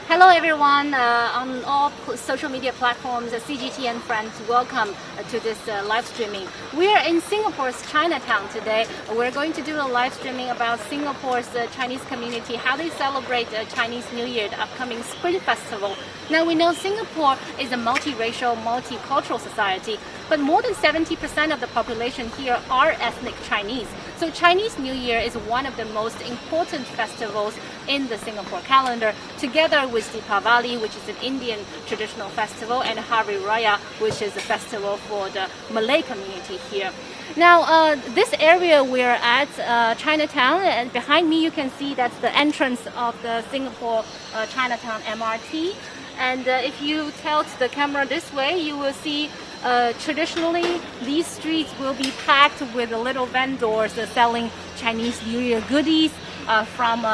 Hello everyone on all social media platforms, CGT and friends, welcome to this live streaming. We are in Singapore's Chinatown today. We're going to do a live streaming about Singapore's Chinese community, how they celebrate Chinese New Year, the upcoming Spring Festival. Now we know Singapore is a multiracial, multicultural society, but more than 70% of the population here are ethnic Chinese. So Chinese New Year is one of the most important festivals in the Singapore calendar, together with Deepavali, which is an Indian traditional festival, and Hari Raya, which is a festival for the Malay community here. Now, this area we're at, Chinatown, and behind me you can see that's the entrance of the Singapore Chinatown MRT. And if you tilt the camera this way, you will see traditionally these streets will be packed with little vendors selling Chinese New Year goodies, from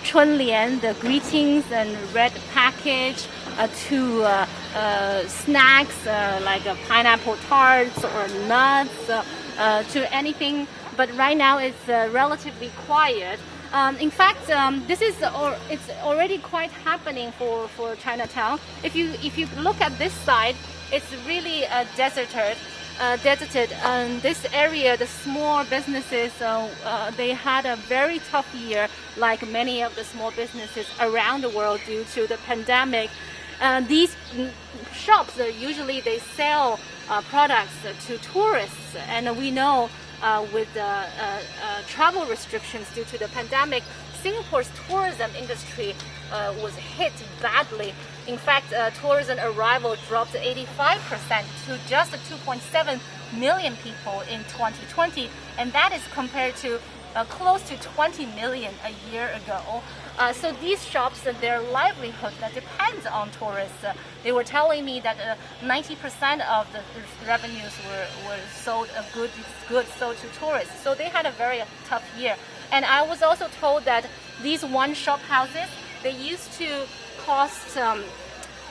Chun Lian, the greetings and red package, to snacks like pineapple tarts or nuts, to anything. But right now it's relatively quiet. In fact, it's already quite happening for Chinatown. If you look at this side, it's really deserted. This area, the small businesses, they had a very tough year, like many of the small businesses around the world due to the pandemic. These shops usually they sell products to tourists, and we know with travel restrictions due to the pandemic, Singapore's tourism industry was hit badly. In fact, tourism arrival dropped 85% to just 2.7 million people in 2020, and that is compared to close to 20 million a year ago. So these shops, their livelihood depends on tourists. They were telling me that 90% of the revenues were sold, goods sold to tourists. So they had a very tough year. And I was also told that these one-shop houses, they used to cost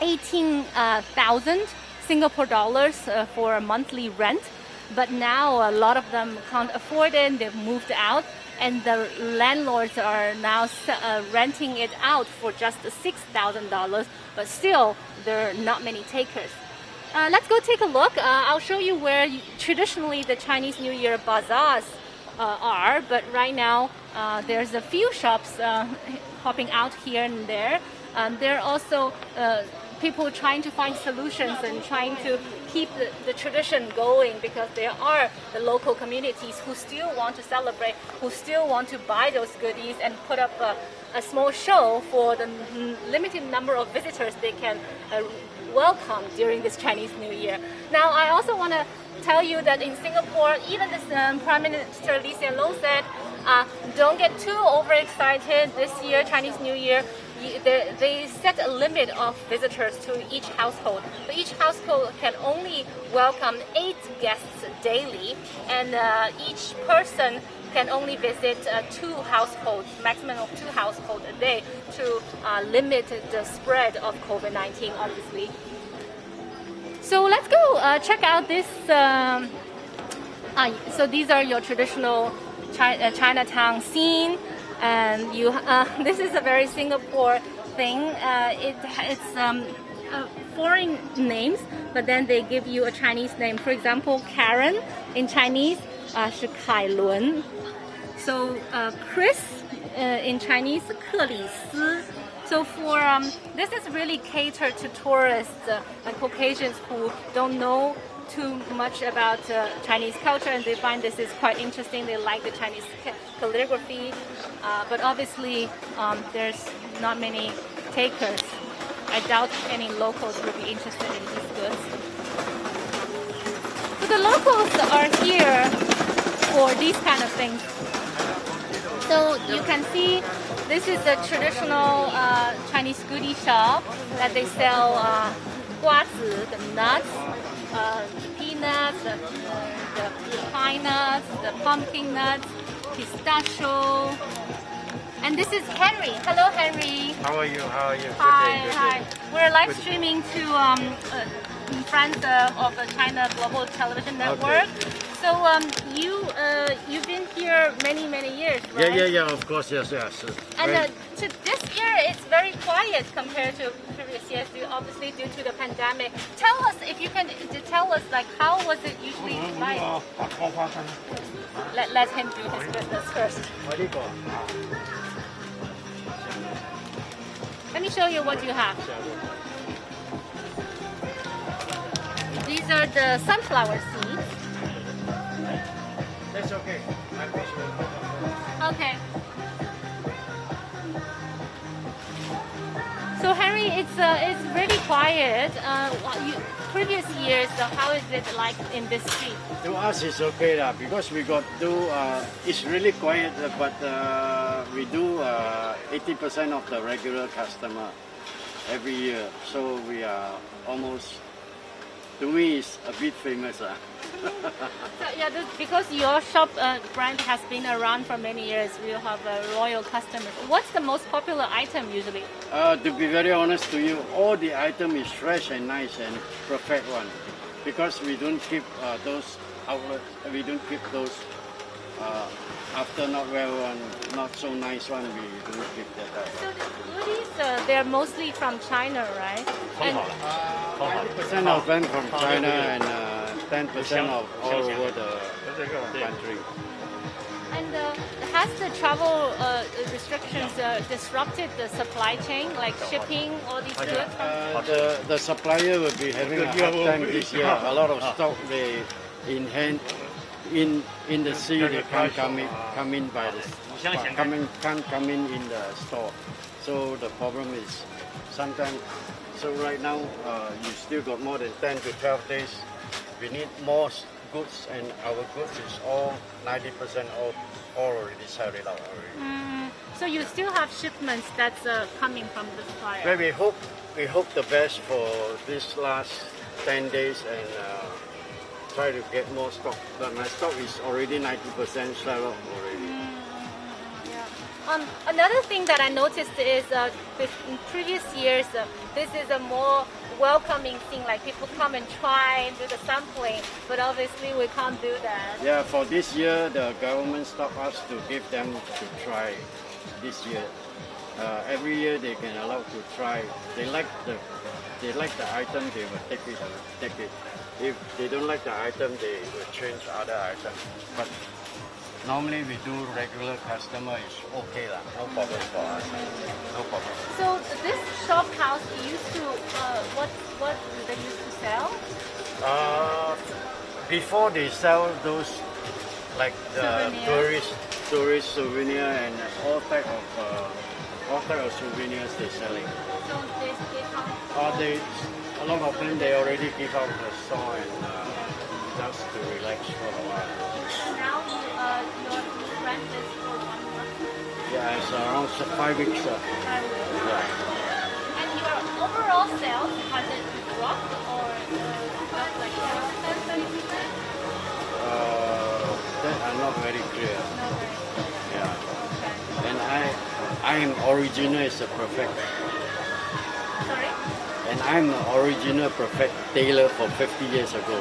18,000 Singapore dollars for a monthly rent. But now a lot of them can't afford it, they've moved out, and the landlords are now renting it out for just $6,000, but still there are not many takers. Let's go take a look. I'll show you where traditionally the Chinese New Year bazaars are, but right now there's a few shops popping out here and there. There are also people trying to find solutions and trying to keep the tradition going, because there are the local communities who still want to celebrate, who still want to buy those goodies and put up a small show for the limited number of visitors they can welcome during this Chinese New Year. Now, I also want to tell you that in Singapore, even this Prime Minister Lee Hsien Loong said, don't get too overexcited this year, Chinese New Year. They set a limit of visitors to each household. But each household can only welcome 8 guests daily, and each person can only visit 2 households, maximum of 2 households a day, to limit the spread of COVID-19, obviously. So let's go check out this. So these are your traditional Chinatown scene. And this is a very Singapore thing. It's foreign names, but then they give you a Chinese name. For example, Karen in Chinese 是凯伦. So Chris in Chinese 克里斯. So for this is really catered to tourists and Caucasians who don't know too much about Chinese culture, and they find this is quite interesting. They like the Chinese calligraphy, but obviously there's not many takers. I doubt any locals will be interested in these goods. So the locals are here for these kind of things. So you can see this is a traditional Chinese goodie shop that they sell 瓜子, the nuts, peanuts, the pine nuts, the pumpkin nuts, pistachio. And this is Henry. Hello, Henry. How are you? How are you? Hi. We're live streaming to friends of the China Global Television Network. Okay. So you've been here many years, right? Yeah. Of course, yes. And to this year, it's very quiet compared to previous years, obviously due to the pandemic. Tell us, if you can, tell us like how was it usually like? Let him do his business first. Let me show you what you have. These are the sunflower seeds. That's okay. Okay. So Henry, it's really quiet. Previous years, how is it like in this street? To us, it's okay because we got it's really quiet, but we do 80% of the regular customer every year. So we are almost, to me, it's a bit famous. So, yeah, because your shop brand has been around for many years, you have loyal customers. What's the most popular item usually? To be very honest to you, all the item is fresh and nice and perfect one, because we don't keep those outlets. We don't keep those after not well one, not so nice one. We don't keep that. So the goodies, they're mostly from China, right? And 90% of them from China and 10% of all over the country. And has the travel restrictions disrupted the supply chain, like shipping all these goods? The supplier will be having a hard time this year. A lot of stock they in hand in the sea, they can't come in by the can't come in the store. So the problem is sometimes. So right now you still got more than 10 to 12 days. We need more goods, and our goods is all 90% all already sold out already. So you still have shipments that's coming from the supplier? Well, we hope the best for this last 10 days and try to get more stock. But my stock is already 90% sold out already. Another thing that I noticed is in previous years, this is a more welcoming thing, like people come and try and do the sampling, but obviously we can't do that. Yeah, for this year, the government stopped us to give them to try this year. Every year they can allow to try. They like the item, they will take it. If they don't like the item, they will change other items. But normally we do regular customer is okay lah, no problem for us. No problem. So this shop house used to what they used to sell? Before they sell those like the tourist souvenir and all type of souvenirs they selling. So they A lot of them they already give out the store and just to relax for a while. Now your rent is for 1 month? Yeah, it's around 5 weeks. 5 weeks. Yeah. And your overall sales, has it dropped or dropped like 30%? That are not very clear. No, Yeah. okay. And I am original is a perfect. Sorry? And I'm an original perfect tailor for 50 years ago.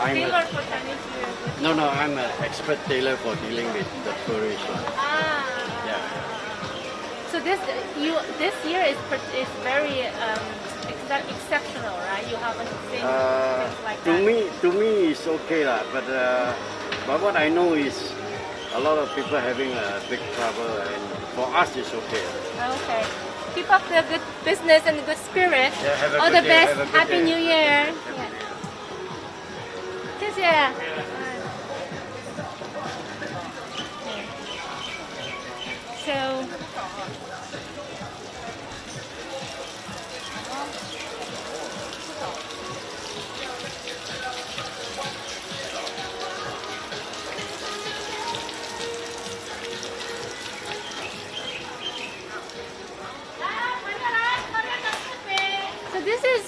Tailor for Chinese years? No, I'm an expert tailor for dealing with the tourists. Yeah. So this year is very exceptional, right? You haven't seen things like that. To me, it's okay lah. But what I know is a lot of people having a big trouble, and for us, it's okay. Okay. Keep up the good business and the good spirit. Yeah, have a All good the day, best. have a good Happy day. New Year. Yeah. So. This is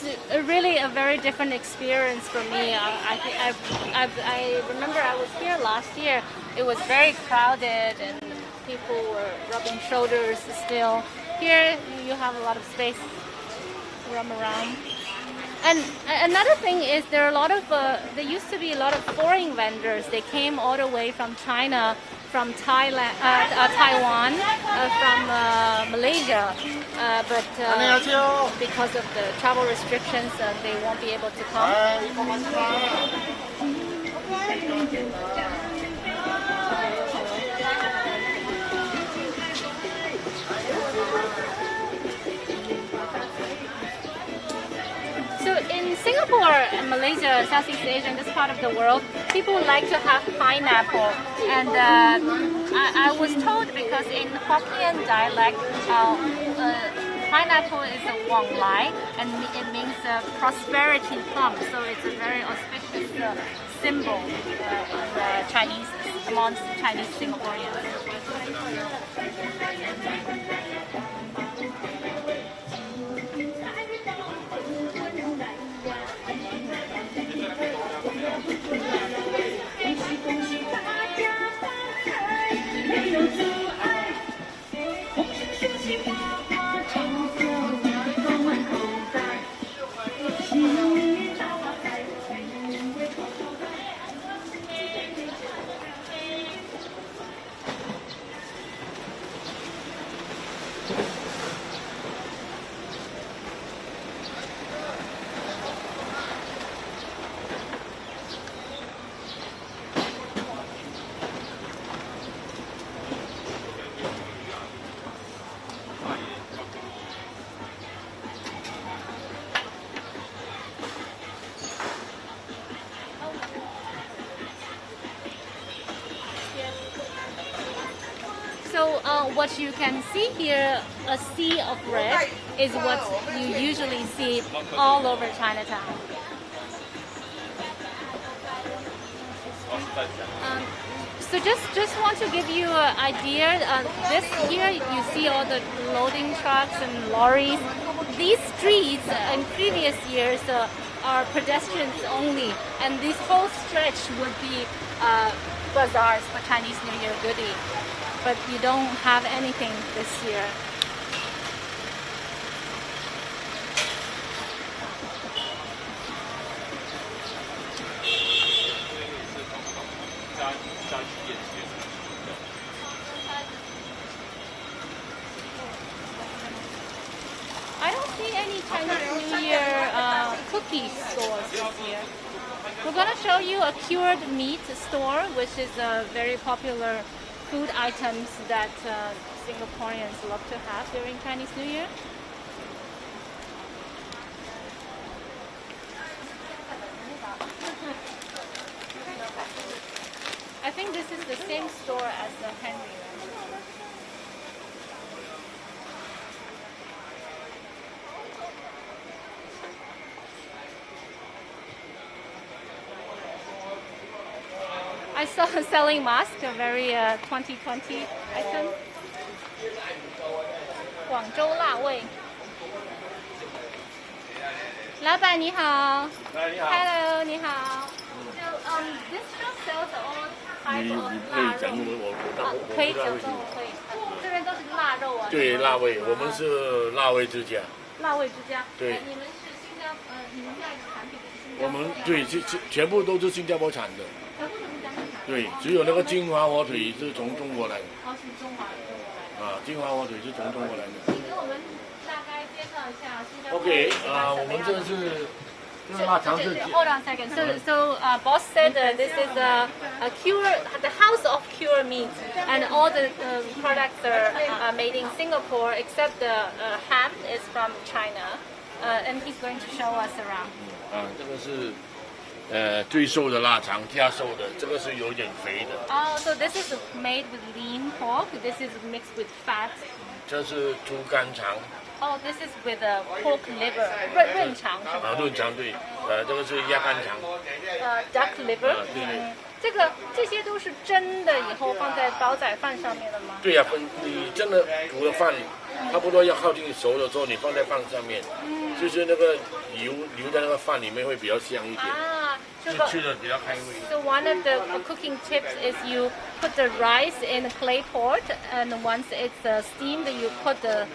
really a very different experience for me. I remember I was here last year. It was very crowded and people were rubbing shoulders still. Here you have a lot of space to roam around. And another thing is there are a lot of there used to be a lot of foreign vendors. They came all the way from China, from Thailand, Taiwan, from Malaysia, but because of the travel restrictions, they won't be able to come. So in Singapore and Malaysia, Southeast Asia, and this part of the world, people like to have pineapple. And I was told because in Hokkien dialect, pineapple is a Wang Lai, and it means prosperity comes. So it's a very auspicious symbol in Chinese, amongst Chinese Singaporeans. So what you can see here, a sea of red, is what you usually see all over Chinatown. So just want to give you an idea. This here you see all the loading trucks and lorries. These streets in previous years are pedestrians only, and this whole stretch would be bazaars for Chinese New Year goodie. But you don't have anything this year. I don't see any Chinese New Year cookie stores this year. We're going to show you a cured meat store, which is a very popular food items that Singaporeans love to have during Chinese New Year. I think this is the same store as the Henry. I saw selling mask, a very 2020 item. 广州辣味。老板你好。Hello， 你好。So this shop sells all type of 腊肉。可以讲中文可以。这边都是腊肉啊。对，腊味，我们是腊味之家。腊味之家。对。你们是新加坡，你们卖的产品是新加坡。我们对，全部都是新加坡产的。对，只有那个金华火腿是从中国来的。哦，是中华的。啊，金华火腿是从中国来的。你跟我们大概介绍一下新加坡。OK， 我们这是腊肠是。Hold on a second. So boss said this is a cure, the house of cure meat, and all the products are made in Singapore except the ham is from China, and he's going to show us around. 这个是。最瘦的腊肠，加瘦的，这个是有点肥的。Oh, so this is made with lean pork. This is mixed with fat. 这是猪肝肠。Oh, this is with pork liver. 润肠是吗？润肠对，这个是鸭肝肠。duck liver. 对。这些都是蒸的，以后放在煲仔饭上面的吗？对呀，你真的煮了饭，差不多要靠近熟的时候，你放在饭上面，就是那个油留在那个饭里面会比较香一点。吃的比较开胃。So one of the cooking tips is you put the rice in a clay pot, and once it's steamed, you put the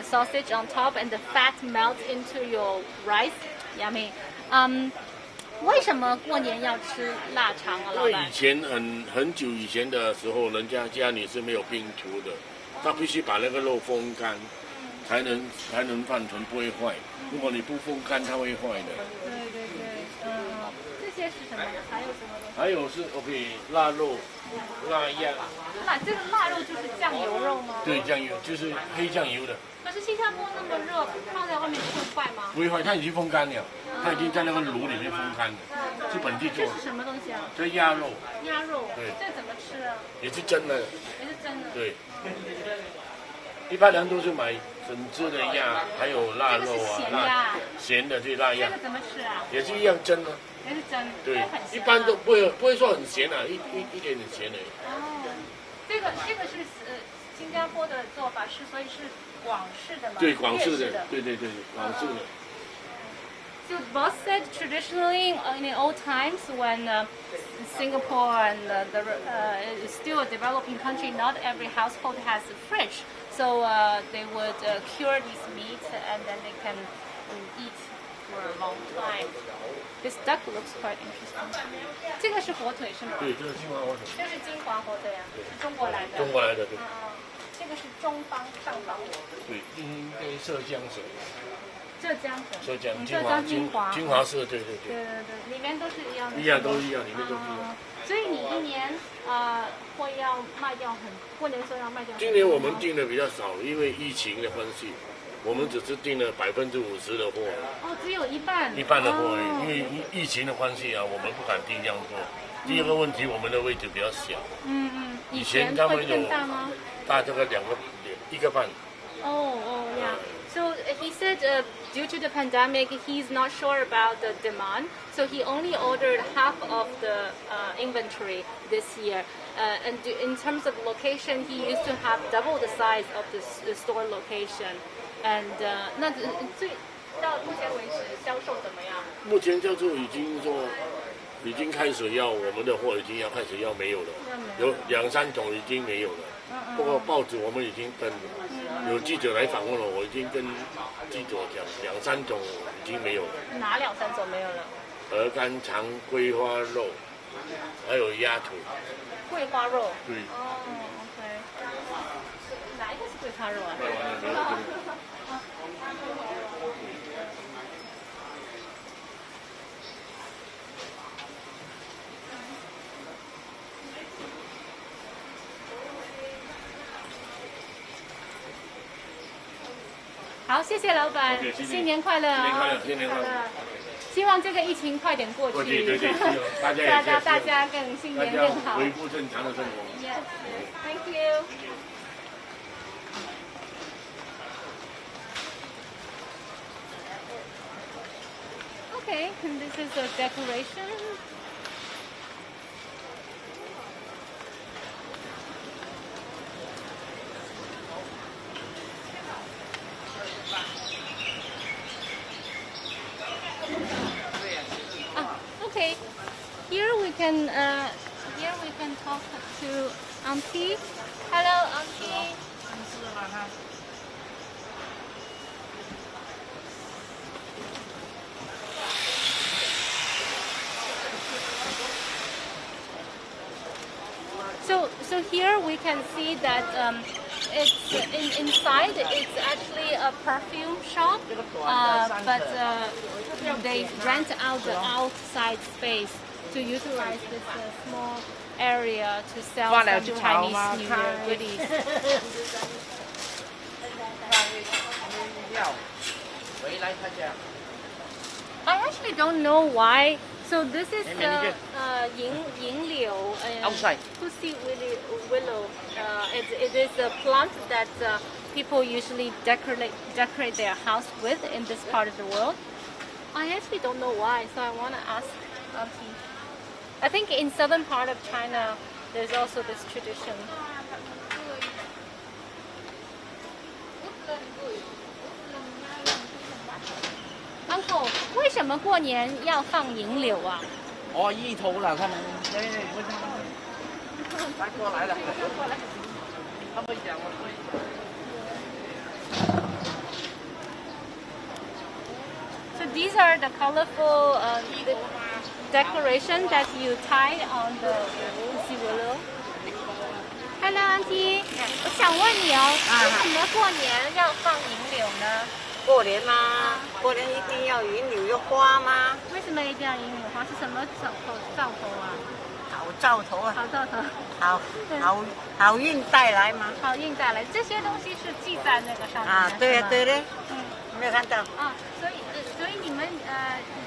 sausage on top, and the fat melts into your rice. yummy. 为什么过年要吃腊肠啊，老板？因为以前很久以前的时候，人家家里是没有冰图的，他必须把那个肉风干，才能放存不会坏。如果你不风干，它会坏的。对，这些是什么？还有什么东西？还有是 OK 腊肉、腊鸭。这个腊肉就是酱油肉吗？对，酱油就是黑酱油的。可是新加坡那么热，放在外面不会坏吗？不会坏，它已经风干了，它已经在那个炉里面风干了，是本地做的。这是什么东西啊？这鸭肉。鸭肉。对。这怎么吃啊？也是蒸的。也是蒸的。对。一般人都是买整只的鸭，还有腊肉啊，咸的这腊鸭。这个怎么吃啊？也是一样蒸的。也是蒸。对，一般都不会说很咸啊，一点点咸而已。哦，这个是新加坡的做法是，所以是广式的嘛？对，广式的，对，广式的。So boss said traditionally in old times when Singapore and is still a developing country, not every household has a fridge. So they would cure these meats and then they can eat for a long time. This duck looks quite interesting. 这个是火腿是吗？对，这是金华火腿。这是金华火腿啊，是中国来的。中国来的，对。这个是中方上方。对，应该浙江省。浙江省。浙江金华市，对。对，里面都是一样的。一样都一样，里面都是一样。所以你一年会要卖掉过年的时候要卖掉。今年我们订的比较少，因为疫情的关系。我们只是订了50%的货。哦，只有一半。一半的货，因为疫情的关系啊，我们不敢订这样多。第二个问题，我们的位置比较小。以前他们有大这个一个半。Yeah. So he said due to the pandemic, he's not sure about the demand, so he only ordered half of the inventory this year. And in terms of location, he used to have double the size of the store location. And 那到目前为止销售怎么样？目前销售已经开始我们的货已经要开始没有了，有2-3种已经没有了。不过报纸我们已经跟有记者来访问了，我已经跟记者讲2-3种已经没有了。哪2-3种没有了？鹅肝肠、桂花肉，还有鸭腿。桂花肉。对。OK。哪一个是桂花肉啊？好，谢谢老板，新年快乐啊！新年快乐！希望这个疫情快点过去，对，大家更新年更好，恢复正常的生活。Yes, thank you. Okay, and this is a decoration. Okay, here we can talk to Auntie. Hello, Auntie. So here we can see that it's inside. It's actually a perfume shop, but they rent out the outside space to utilize this small area to sell some Chinese New Year goodies. I actually don't know why. So this is ying liu, outside. Pussy willow. It is a plant that people usually decorate their house with in this part of the world. I actually don't know why, so I want to ask Auntie. I think in southern part of China, there's also this tradition. Uncle, 为什么过年要放银柳啊？哦，意头了，他们，来过来了，他们讲我会。So these are the colorful the decoration that you tie on the Miro Lu. Hello, Auntie. 我想问你哦，为什么过年要放银柳呢？过年吗？过年一定要银柳有花吗？为什么一定要银柳花？是什么兆头啊？好兆头啊！好兆头。好运带来吗？好运带来，这些东西是记在那个上面啊，对呀，对对，嗯，没有看到。啊，所以你们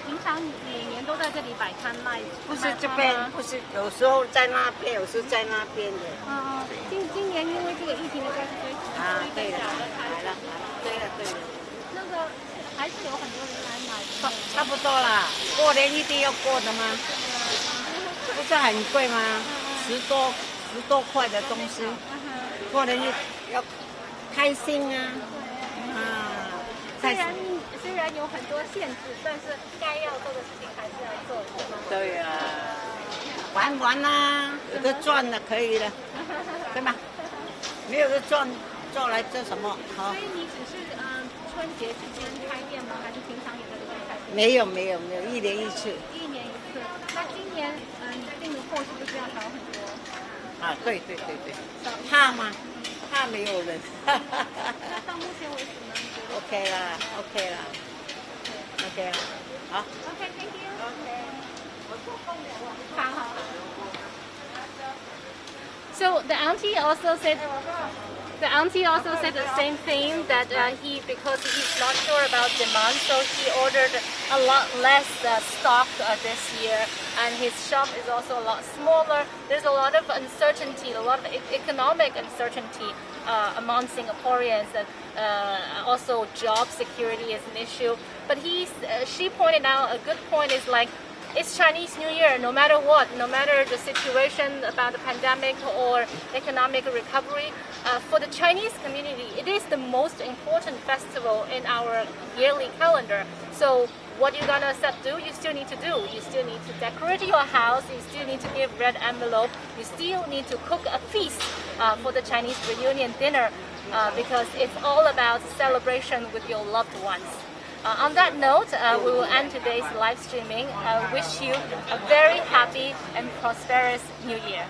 平常每年都在这里摆摊卖？不是这边，不是，有时候在那边，有时候在那边的。今年因为这个疫情的关系，所以对了，小的摊来了，对了对了，那个还是有很多人来买。差不多啦。过年一定要过的吗？不是很贵吗？10多块的东西，过年要开心啊！虽然有很多限制，但是该要做的事情还是要做，是吗？对啊，玩玩啦，有的赚了可以了，对吧？没有的赚来做什么？好。所以你只是春节之间开店吗？还是平常也在这边开店？没有，1年1次。1年1次。那今年你订的货是不是要少很多？啊，对，怕吗？怕没有人。那到目前为止呢？OK 啦，好。OK，Thank you。好。So the auntie also said the same thing that because he's not sure about demand, so he ordered a lot less stock this year, and his shop is also a lot smaller. There's a lot of uncertainty, a lot of economic uncertainty among Singaporeans, and also job security is an issue. But she pointed out a good point is like, it's Chinese New Year, no matter what, no matter the situation about the pandemic or economic recovery. For the Chinese community, it is the most important festival in our yearly calendar. So what you're gonna do, you still need to do. You still need to decorate your house, you still need to give red envelope, you still need to cook a feast for the Chinese reunion dinner because it's all about celebration with your loved ones. On that note, we will end today's live streaming. I wish you a very happy and prosperous New Year.